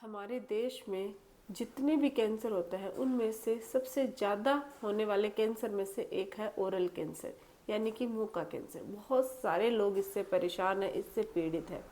हमारे देश में जितने भी कैंसर होते हैं उनमें से सबसे ज़्यादा होने वाले कैंसर में से एक है ओरल कैंसर, यानी कि मुंह का कैंसर। बहुत सारे लोग इससे परेशान हैं, इससे पीड़ित हैं।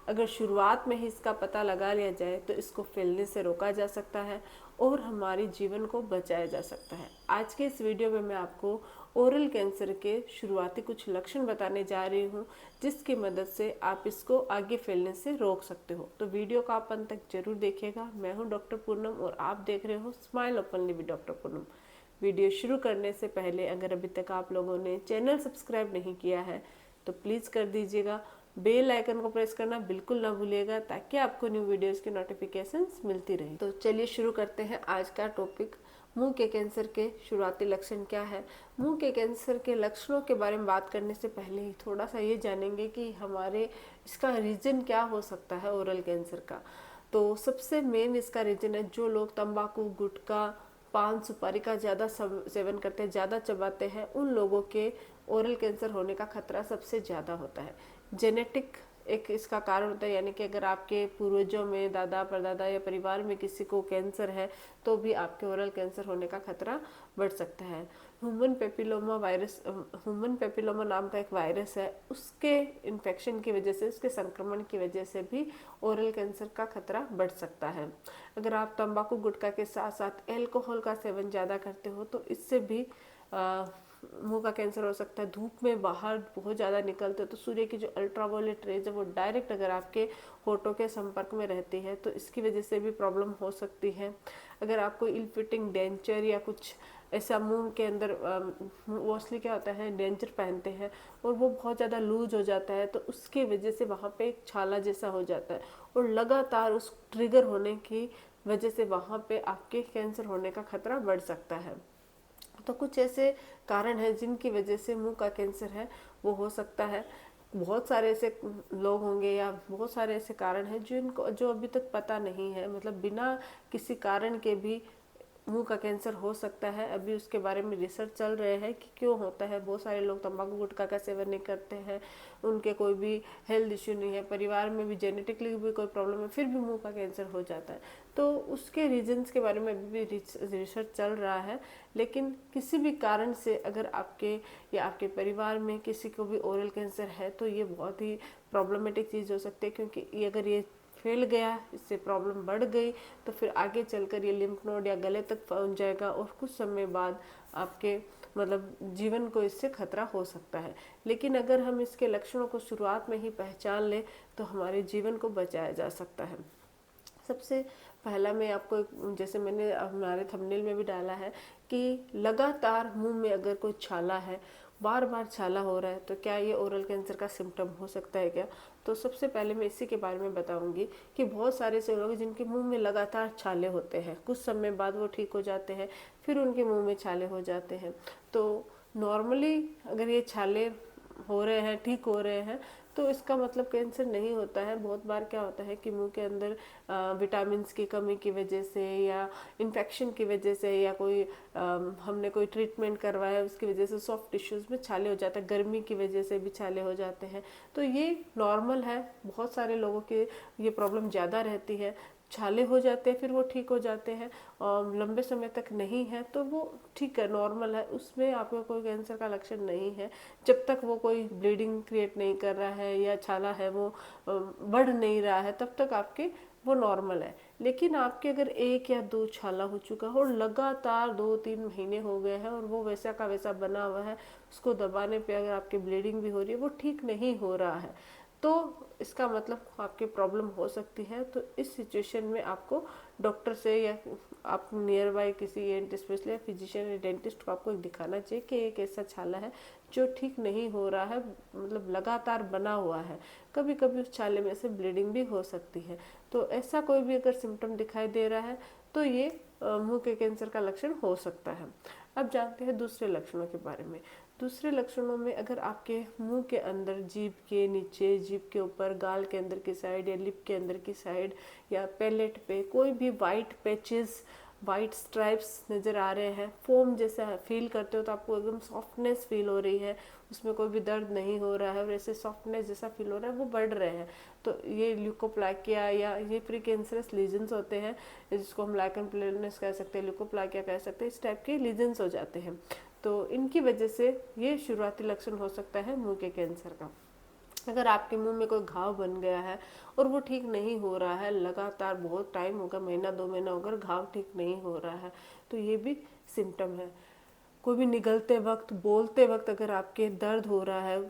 अगर शुरुआत में ही इसका पता लगा लिया जाए तो इसको फैलने से रोका जा सकता है और हमारे जीवन को बचाया जा सकता है। आज के इस वीडियो में मैं आपको ओरल कैंसर के शुरुआती कुछ लक्षण बताने जा रही हूँ, जिसकी मदद से आप इसको आगे फैलने से रोक सकते हो। तो वीडियो का आप अंत तक जरूर देखिएगा। मैं हूँ डॉक्टर पूनम और आप देख रहे हो smile openly with doctor Poonam. Video शुरू करने से पहले अगर अभी तक आप लोगों ने चैनल सब्सक्राइब नहीं किया है तो प्लीज़ कर दीजिएगा। बेल आइकन को प्रेस करना बिल्कुल ना भूलिएगा ताकि आपको न्यू वीडियोस की नोटिफिकेशंस मिलती रहे। तो चलिए शुरू करते हैं आज का टॉपिक। मुंह के कैंसर के शुरुआती लक्षण क्या है। मुंह के कैंसर के लक्षणों के बारे में बात करने से पहले ही थोड़ा सा ये जानेंगे कि हमारे इसका रीजन क्या हो सकता है ओरल कैंसर का। तो सबसे मेन इसका रीजन है जो लोग तंबाकू, गुटखा, पान, सुपारी का ज़्यादा सेवन करते हैं, ज़्यादा चबाते हैं, उन लोगों के ओरल कैंसर होने का खतरा सबसे ज़्यादा होता है। जेनेटिक एक इसका कारण होता है, यानी कि अगर आपके पूर्वजों में, दादा परदादा या परिवार में किसी को कैंसर है तो भी आपके ओरल कैंसर होने का खतरा बढ़ सकता है। ह्यूमन पेपिलोमा नाम का एक वायरस है, उसके इन्फेक्शन की वजह से, उसके संक्रमण की वजह से भी ओरल कैंसर का खतरा बढ़ सकता है। अगर आप तंबाकू, गुटखा के साथ साथ अल्कोहल का सेवन ज़्यादा करते हो तो इससे भी मुंह का कैंसर हो सकता है। धूप में बाहर बहुत ज़्यादा निकलते हो तो सूर्य की जो अल्ट्रावायलेट रेज है वो डायरेक्ट अगर आपके होठों के संपर्क में रहती है तो इसकी वजह से भी प्रॉब्लम हो सकती है। अगर आप कोई इल फिटिंग डेंचर या कुछ ऐसा मुंह के अंदर, मोस्टली क्या होता है डेंचर पहनते हैं और वो बहुत ज़्यादा लूज हो जाता है तो उसकी वजह से वहाँ पे एक छाला जैसा हो जाता है और लगातार उस ट्रिगर होने की वजह से वहाँ पे आपके कैंसर होने का खतरा बढ़ सकता है। तो कुछ ऐसे कारण हैं जिनकी वजह से मुंह का कैंसर है वो हो सकता है। बहुत सारे ऐसे लोग होंगे या बहुत सारे ऐसे कारण हैं जिनको जो अभी तक पता नहीं है, मतलब बिना किसी कारण के भी मुंह का कैंसर हो सकता है। अभी उसके बारे में रिसर्च चल रहे हैं कि क्यों होता है। बहुत सारे लोग तंबाकू, गुटखा का सेवन नहीं करते हैं, उनके कोई भी हेल्थ इश्यू नहीं है, परिवार में भी जेनेटिकली भी कोई प्रॉब्लम है, फिर भी मुंह का कैंसर हो जाता है। तो उसके रीजंस के बारे में अभी भी रिसर्च चल रहा है। लेकिन किसी भी कारण से अगर आपके या आपके परिवार में किसी को भी ओरल कैंसर है तो ये बहुत ही प्रॉब्लमेटिक चीज़ हो सकती है, क्योंकि ये अगर ये फैल गया, इससे प्रॉब्लम बढ़ गई तो फिर आगे चलकर ये लिम्फ नोड या गले तक पहुंच जाएगा और कुछ समय बाद आपके मतलब जीवन को इससे खतरा हो सकता है। लेकिन अगर हम इसके लक्षणों को शुरुआत में ही पहचान लें तो हमारे जीवन को बचाया जा सकता है। सबसे पहला मैं आपको, जैसे मैंने हमारे थंबनेल में भी डाला है कि लगातार मुंह में अगर कोई छाला है, बार बार छाला हो रहा है, तो क्या ये ओरल कैंसर का सिम्टम हो सकता है क्या। तो सबसे पहले मैं इसी के बारे में बताऊंगी कि बहुत सारे ऐसे लोग जिनके मुंह में लगातार छाले होते हैं, कुछ समय बाद वो ठीक हो जाते हैं, फिर उनके मुंह में छाले हो जाते हैं। तो नॉर्मली अगर ये छाले हो रहे हैं, ठीक हो रहे हैं, तो इसका मतलब कैंसर नहीं होता है। बहुत बार क्या होता है कि मुंह के अंदर विटामिन की कमी की वजह से या इन्फेक्शन की वजह से या कोई हमने कोई ट्रीटमेंट करवाया उसकी वजह से सॉफ्ट टिश्यूज़ में छाले हो जाते हैं, गर्मी की वजह से भी छाले हो जाते हैं। तो ये नॉर्मल है, बहुत सारे लोगों के ये प्रॉब्लम ज़्यादा रहती है। छाले हो जाते हैं फिर वो ठीक हो जाते हैं और लंबे समय तक नहीं है तो वो ठीक है, नॉर्मल है, उसमें आपको कोई कैंसर का लक्षण नहीं है। जब तक वो कोई ब्लीडिंग क्रिएट नहीं कर रहा है या छाला है वो बढ़ नहीं रहा है तब तक आपके वो नॉर्मल है। लेकिन आपके अगर एक या दो छाला हो चुका हो और लगातार 2-3 महीने हो गए हैं और वो वैसा का वैसा बना हुआ है, उसको दबाने पे अगर आपकी ब्लीडिंग भी हो रही है, वो ठीक नहीं हो रहा है, तो इसका मतलब आपकी प्रॉब्लम हो सकती है। तो इस सिचुएशन में आपको डॉक्टर से या आप नियर बाय किसी ENT स्पेशलिस्ट या फिजिशियन या डेंटिस्ट को आपको दिखाना चाहिए कि एक ऐसा छाला है जो ठीक नहीं हो रहा है, मतलब लगातार बना हुआ है, कभी कभी उस छाले में से ब्लीडिंग भी हो सकती है। तो ऐसा कोई भी अगर सिम्टम दिखाई दे रहा है तो ये मुंह के कैंसर का लक्षण हो सकता है। अब जानते हैं दूसरे लक्षणों के बारे में। दूसरे लक्षणों में अगर आपके मुंह के अंदर, जीभ के नीचे, जीभ के ऊपर, गाल के अंदर की साइड या लिप के अंदर की साइड या पैलेट पे कोई भी वाइट पैचेस वाइट स्ट्राइप्स नज़र आ रहे हैं, फोम जैसा फील करते हो तो आपको एकदम सॉफ्टनेस फील हो रही है, उसमें कोई भी दर्द नहीं हो रहा है और ऐसे सॉफ्टनेस जैसा फील हो रहा है, वो बढ़ रहे हैं, तो ये ल्यूकोप्लाकिया या ये प्री कैंसरस लीजन्स होते हैं, जिसको हम लाइकन प्लेनस कह सकते हैं, ल्यूकोप्लाकिया कह सकते हैं, इस टाइप के लीजन्स हो जाते हैं। तो इनकी वजह से ये शुरुआती लक्षण हो सकता है मुंह के कैंसर का। अगर आपके मुंह में कोई घाव बन गया है और वो ठीक नहीं हो रहा है, लगातार बहुत टाइम होगा, महीना 2 महीना होगा, घाव ठीक नहीं हो रहा है, तो ये भी सिम्टम है। कोई भी निगलते वक्त, बोलते वक्त अगर आपके दर्द हो रहा है,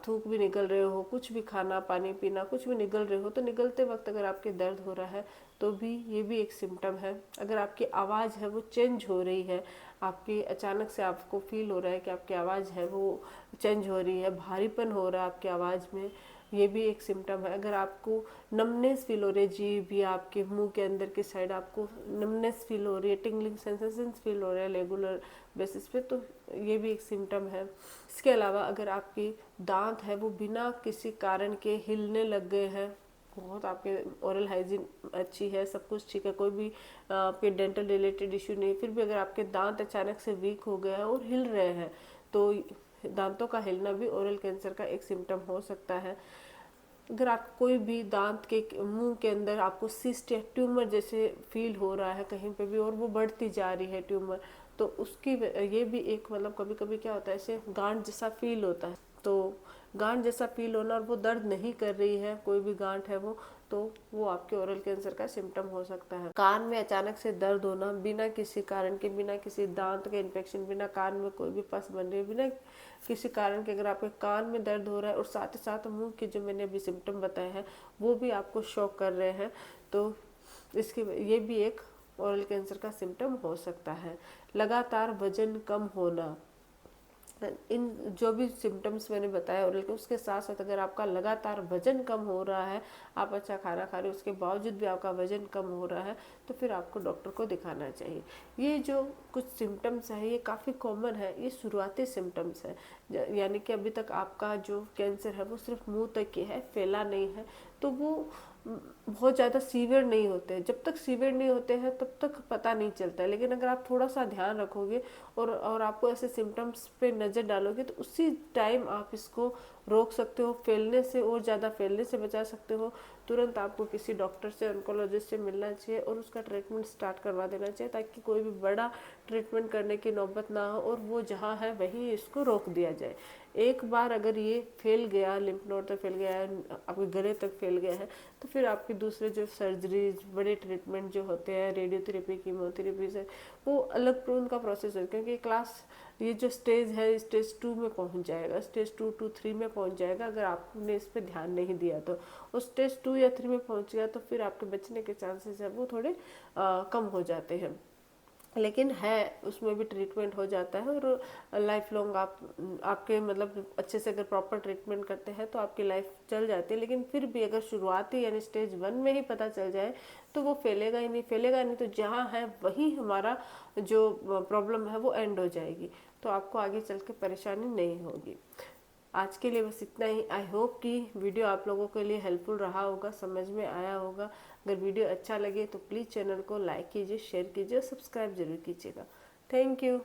थूक भी निकल रहे हो, कुछ भी खाना पानी पीना कुछ भी निगल रहे हो, तो निगलते वक्त अगर आपके दर्द हो रहा है तो भी ये भी एक सिम्टम है। अगर आपकी आवाज़ है वो चेंज हो रही है, आपकी अचानक से आपको फील हो रहा है कि आपकी आवाज़ है वो चेंज हो रही है, भारीपन हो रहा है आपकी आवाज़ में, ये भी एक सिम्टम है। अगर आपको नमनेस फील हो रही है, जीभ या आपके मुंह के अंदर की साइड आपको नमनेस फील हो रही है, टिंगलिंग सेंसेशंस फील हो रहे हैं रेगुलर बेसिस पे, तो ये भी एक सिम्टम है। इसके अलावा अगर आपकी दांत है वो बिना किसी कारण के हिलने लग गए हैं, बहुत आपके ओरल हाइजीन अच्छी है, सब कुछ ठीक है, कोई भी आपके डेंटल रिलेटेड इश्यू नहीं, फिर भी अगर आपके दांत अचानक से वीक हो गए हैं और हिल रहे हैं, तो दांतों का हिलना भी ओरल कैंसर का एक सिम्टम हो सकता है। अगर आप कोई भी दांत के मुंह के अंदर आपको सिस्ट या ट्यूमर जैसे फील हो रहा है कहीं पे भी और वो बढ़ती जा रही है ट्यूमर, तो उसकी ये भी एक मतलब कभी कभी क्या होता है, ऐसे गांठ जैसा फील होता है, तो गांठ जैसा फील होना और वो दर्द नहीं कर रही है, कोई भी गांठ है वो, तो वो आपके ओरल कैंसर का सिम्टम हो सकता है। कान में अचानक से दर्द होना बिना किसी कारण के, बिना किसी दांत के इन्फेक्शन, बिना कान में कोई भी पस बन रही है, बिना किसी कारण के अगर आपके कान में दर्द हो रहा है और साथ ही साथ मुंह के जो मैंने अभी सिम्टम बताए हैं वो भी आपको शॉक कर रहे हैं, तो इसके ये भी एक ओरल कैंसर का सिम्टम हो सकता है। लगातार वजन कम होना, इन जो भी सिम्टम्स मैंने बताया ओरल के, उसके साथ साथ अगर आपका लगातार वजन कम हो रहा है, आप अच्छा खाना खा रहे हो उसके बावजूद भी आपका वजन कम हो रहा है, तो फिर आपको डॉक्टर को दिखाना चाहिए। ये जो कुछ सिम्टम्स है ये काफ़ी कॉमन है, ये शुरुआती सिम्टम्स है, यानी कि अभी तक आपका जो कैंसर है वो सिर्फ मुंह तक ही है, फैला नहीं है, तो वो बहुत ज़्यादा सीवियर नहीं होते हैं। जब तक सीवियर नहीं होते हैं तब तक पता नहीं चलता है, लेकिन अगर आप थोड़ा सा ध्यान रखोगे और आपको ऐसे सिम्टम्स पे नज़र डालोगे तो उसी टाइम आप इसको रोक सकते हो, फैलने से और ज़्यादा फैलने से बचा सकते हो। तुरंत आपको किसी डॉक्टर से, ऑन्कोलॉजिस्ट से मिलना चाहिए और उसका ट्रीटमेंट स्टार्ट करवा देना चाहिए, ताकि कोई भी बड़ा ट्रीटमेंट करने की नौबत ना हो और वो जहाँ है वहीं इसको रोक दिया जाए। एक बार अगर ये फैल गया, लिम्फ नोड तक फैल गया है, आपके गले तक फैल गया है, तो फिर आपके दूसरे जो सर्जरीज, बड़े ट्रीटमेंट जो होते हैं, रेडियोथेरेपी, कीमोथेरेपी से, वो अलग उनका प्रोसेस है, क्योंकि ये जो स्टेज है स्टेज 2 में पहुंच जाएगा, स्टेज 2 to 3 में पहुंच जाएगा अगर आपने इस पर ध्यान नहीं दिया तो। उस स्टेज 2 या 3 में पहुंच गया तो फिर आपके बचने के चांसेस है वो थोड़े कम हो जाते हैं, लेकिन है उसमें भी ट्रीटमेंट हो जाता है और लाइफ लॉन्ग आपके मतलब अच्छे से अगर प्रॉपर ट्रीटमेंट करते हैं तो आपकी लाइफ चल जाती है। लेकिन फिर भी अगर शुरुआती यानी स्टेज 1 में ही पता चल जाए तो वो फैलेगा ही नहीं, तो जहाँ है वही हमारा जो प्रॉब्लम है वो एंड हो जाएगी, तो आपको आगे चल के परेशानी नहीं होगी। आज के लिए बस इतना ही। आई होप कि वीडियो आप लोगों के लिए हेल्पफुल रहा होगा, समझ में आया होगा। अगर वीडियो अच्छा लगे तो प्लीज़ चैनल को लाइक कीजिए, शेयर कीजिए और सब्सक्राइब जरूर कीजिएगा। Thank you.